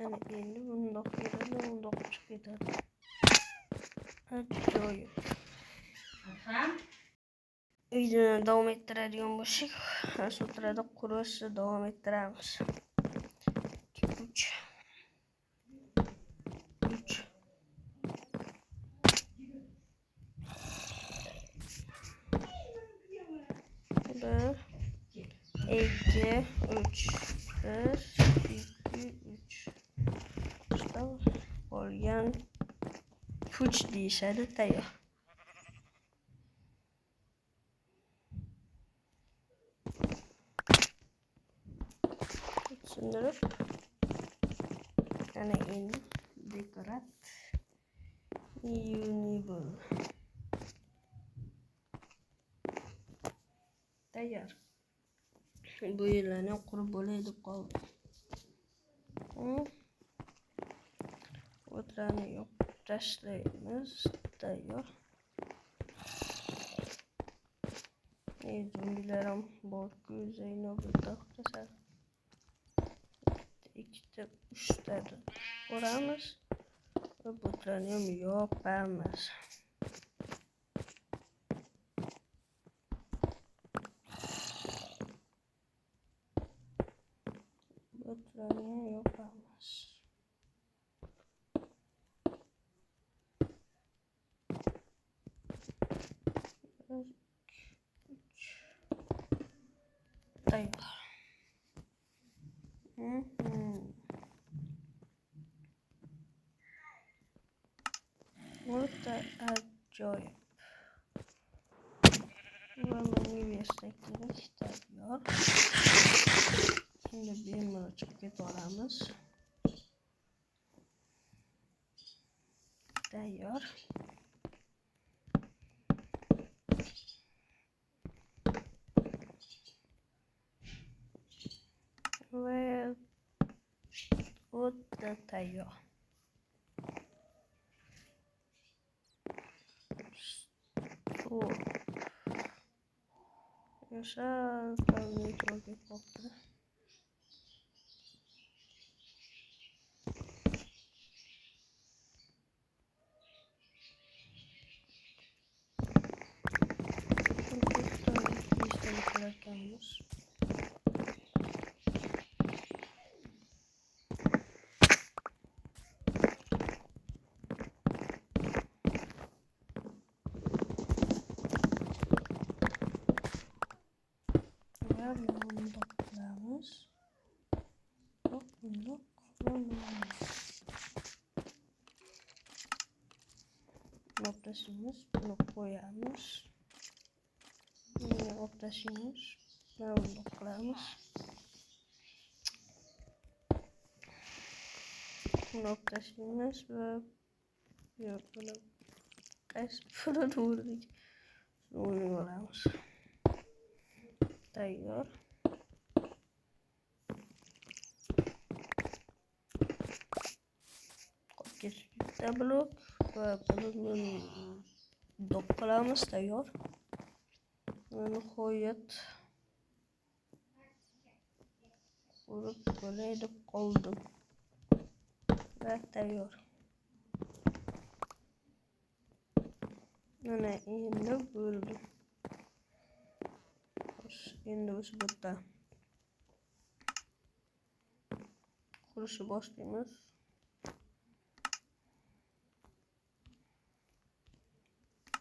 Ana endi bundoq beradi, bundoq chiqib ketadi. Ajoyib. Videoni davom ettiradigan bo'lsak, shu turada qurishni davom ettiramiz. 3 qolgan puch deyishadi, tayyor. Tushundirib, ana endi dekorat unibl tayyor. Bu yerlarni qurib bo'lay deb qoldim. O'tlarni yopib tashlaymiz. Tayyor. Zombilar ham bor-ku, Zaynobda tasar. Ikkita, uchta quramiz. O'tlarni ham yopamiz. O'tlarni yopamiz. Tayyor. O'ta ajoyib. Va menga bersak kerak, tayyor. Şimdi bemalol chiqib ketamiz. Tayyor. Va o'ta tayyor. Yasha, tabii çok iyi koktu. Noktasımız, bunu koyarız. Yine noktasımız, bunu noktalarımız. Noktasımız ve yok bunu kaç para doğru oynuyoruz. Tayyor. Bitta blok va buni dop qilamiz, tayyor. Nihoyat qurib bo'lay deb qoldim. Va tayyor. Mana endi bo'ldi. Endi o'sha bitta qurishni boshlaymiz.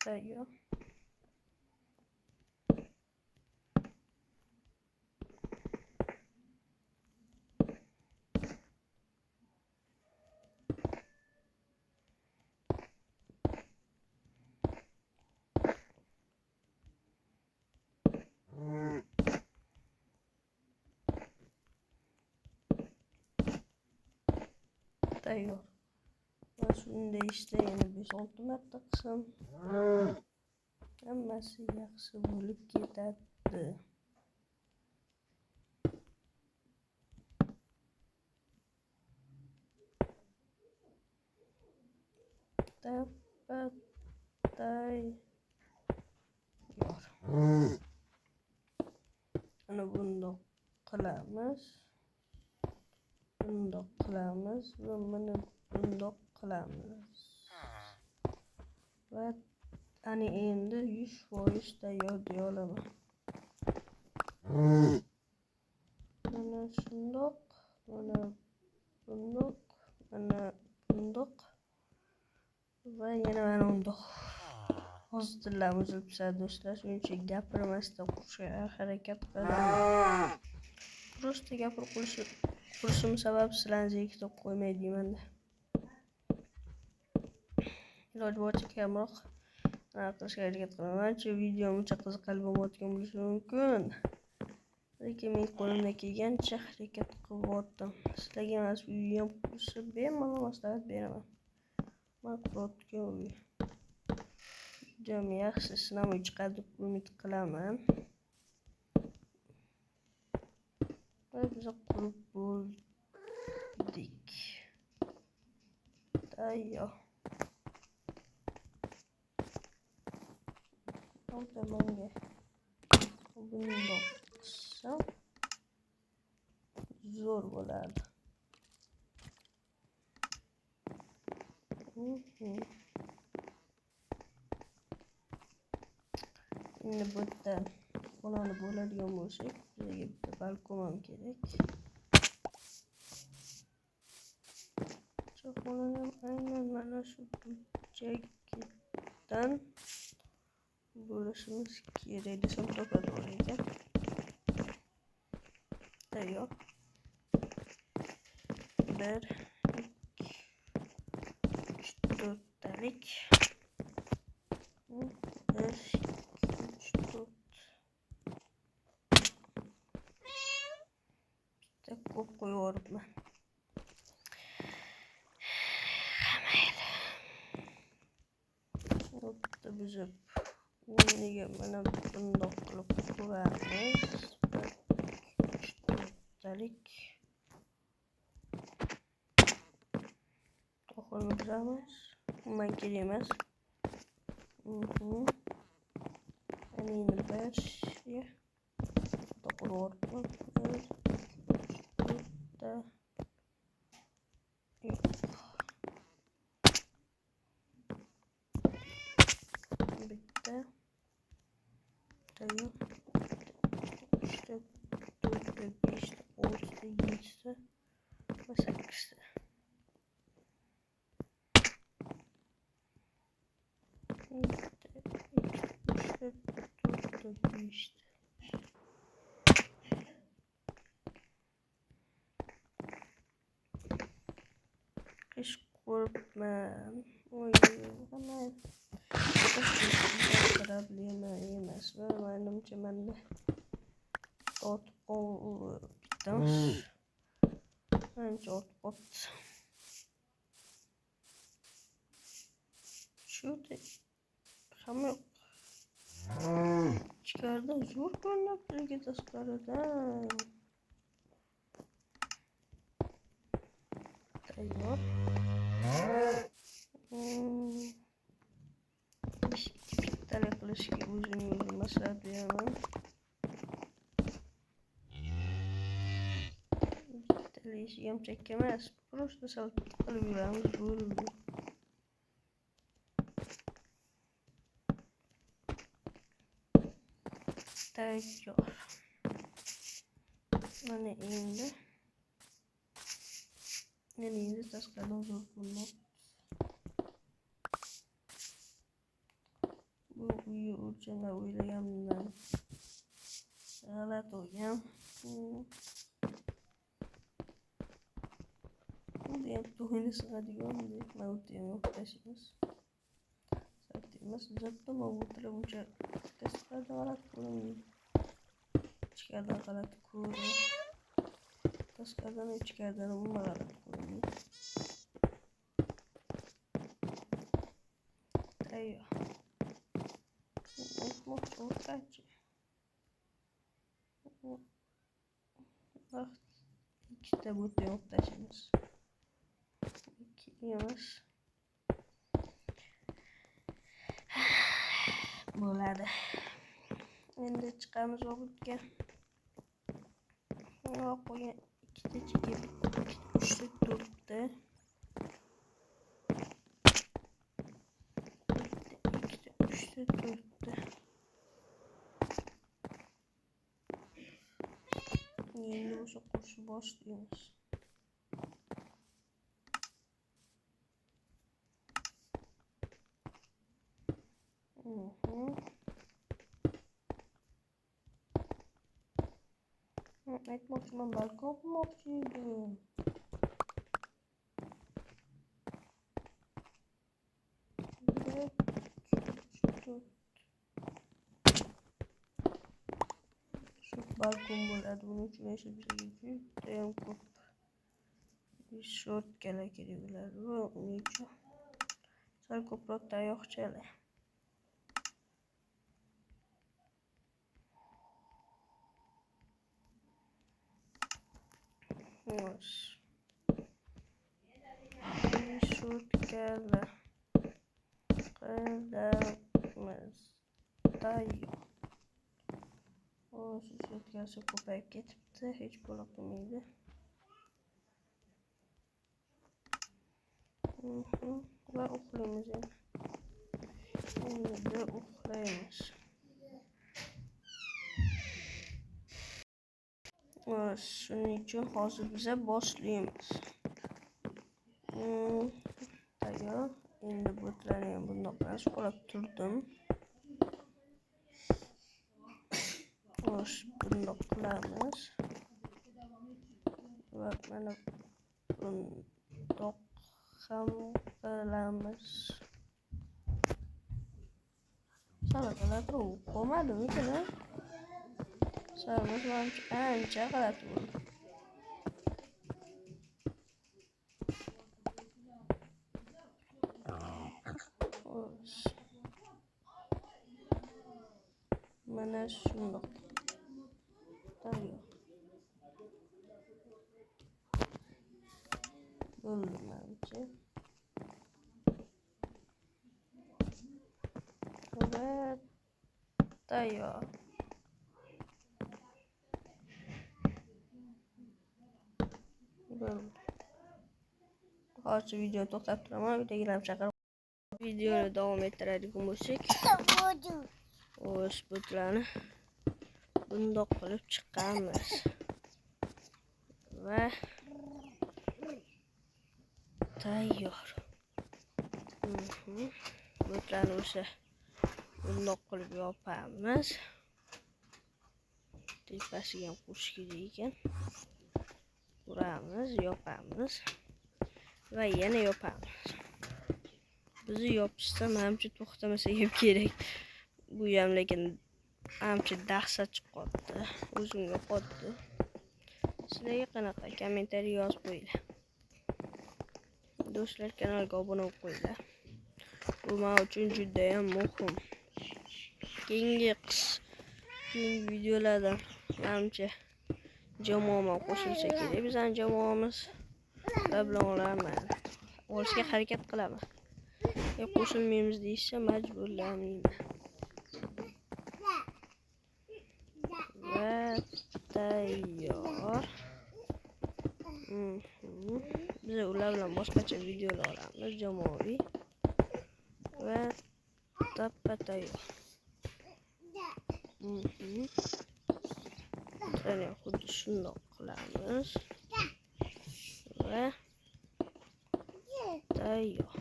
Tayyor. Tayyor. Va shunda işte yana 5-6 marta qilsam hammasi yaxshi bo'lib ketadi. Tayyor. Ana bundoq qilamiz. bundoq qilamiz va mana bundoq qilamiz. Va ana endi 100% tayyor deya olaman. Mana shundoq, mana bundoq, mana bundoq va yana mana bundoq. Hozir tillarim uzilib ketadi do'stlar, shuning uchun gapirmasdan qurishga harakat qilaman. Просто gapirib qurishim sabab sizlarni zeriktirib qo'ymay deyman-da. Iloji boricha kamroq qilishga harakat qilaman. Manimcha videom uncha qiziqarli bo'lmayotgan bo'lishi mumkin. Lekin men qo'limdan kelgancha harakat qilyaptim. Sizlarga mana shu uyni qurishni bemalol maslahat beraman. Men qurayotgan uy juda yaxshi, sinamay chiqadi deb umid qilaman. Va biz qurib bo'ldik. Tayyor. Hozir menga bundoq qilsam zo'r bo'ladi. Endi bu yerda xonani bo'ladigan bo'lsak, bizga bitta balkon ham kerak. Xonani ham aynan mana shu burchakdan bo'lishimiz kerak desam topadi ekan. Tayyor. 1, 2, 3, 4 talik. 1, 2, 3, 4. Bitta ko'p qo'yib Bitta buzib o'rniga mana bundoq qilib quramiz. 1, 2, 3, 4 talik. Oxirgi buzamiz. Men kerak emas. Ana endi barcha to'g'ri bitta tayyor 3ta 4ta 5ta 6ta 7ta va 8ta. Qish ko'ribman. Hamma problema emas. Menimcha menda tortib qolibdimiz. Menimcha ortib Şurada hamma ichkarida zo'r ko'rinadi lekin tashqaridan. Tayyor. Bittalik qilishga o'zim maslahat beraman. Bittalik ham chakka emas, просто sal qilib yuramiz bo'ldi. Tayyor. Mana endi tashqaridan zo'r bo'lmoq. Bu uyni o'lchama o'ylaganimdan g'alati bo'lgan. Bu ham to'yni sig'adigan mavtiyam o'xshashimiz. Emas, uzatdim o'tirib uncha tashqarida g'alati ko'rinadi. Ichkarida g'alati ko'rinadi. Tashqaridan ichkaridan umuman g'alati ko'rinadi. Tayyor. O'tmoqchi o'rtachi. Vaqt ikkita bo'tni o'rtashimiz. Ikki emas. Bo'ladi. Endi chiqamiz o'g'itga. Qo'ygan ikkita chekib 3 4 3 4 Endi o'sha qo'shib boshlaymiz. Aytmoqchiman, balkon qurmoqchi edim. Shu balkon bo'ladi. Buning uchun esa bizga judayam ko'p shortkalar kerak bo'ladi. Uning uchun sal ko'proq tayoqchalar. Shortkalar qilamiz. Tayoq. Shu shotkasi ko'payib ketibdi, hech bo'la qilmaydi. Va uxlaymiz endi. Endi uxlaymiz. Shuning uchun hozir biza boshlaymiz. Tayyor. Endi butlarni ham bundoq qilib turdim. Bundoq qilamiz. Va mana bundoq ham qilamiz. Salatalar qolmadimi kana? Sarmiz ancha qiladi buni. Mana shundoq. Tayyor. Bo'ldi menimcha. Va tayyor. Hozir video to'xtatib turaman. Videoga chaqirib videoni davom ettiradigan bo'lsak, butlarni bundoq qilib chiqamiz. Va tayyor. Butlarni o'sha bundoq qilib yopamiz. Tepasiga ham qurish kerak ekan. Uramiz, yopamiz va yana yopamiz. Bizni yopishsa menimcha to'xtamasa ham kerak. Bu ham lekin menimcha dahshat chiqyapti. O'zimga qotdi. Sizlarga qanaqa? Kommentariy yozib qo'yinglar. Do'stlar, kanalga obuna bo'lib qo'yinglar. Bu men uchun juda ham muhim. Keyingi videolardan menimcha jamoam qo'shilsa kerak. Bizning jamoamiz bilan olishga harakat qilaman. Qo'shilmaymiz deyishsa majburlamayman. Va tayyor. Biz ular bilan boshqacha videolar olamiz, jamoaviy. Va tappa tayyor. Qani xuddi shundoq qilamiz. Va tayyor.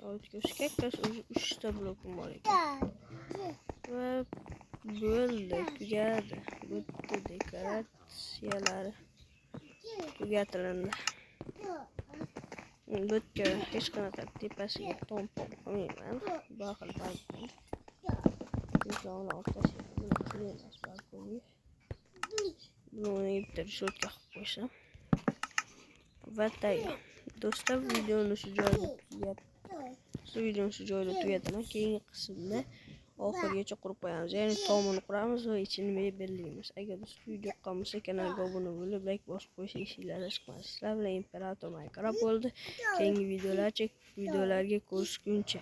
O'tkazishga o'zi 3 ta blokim bor ekan. Va bo'ldi, tugadi. Bitta dekoratsiyalari tugatildi. Bitga hech qanaqa tepasiga tom qo'ymayman. Baxil balkon. Buni o'rtasiga qilamiz balkonga. Buni bitta shotka qilib qo'ysam. Va tayyor. Do'stlar, videoni shu joyda tugataman. Keyingi qismda oxirigacha qurib qo'yamiz. Ya'ni tomini quramiz va ichini belgilaymiz. Agar do'stlar video yoqqan bo'lsa, kanalga obuna bo'lib, like bosib qo'yish eshiklaringiz chiqmasin. Sizlar bilan Imperator Minecraft bo'ldi. Keyingi videolarga ko'rishguncha.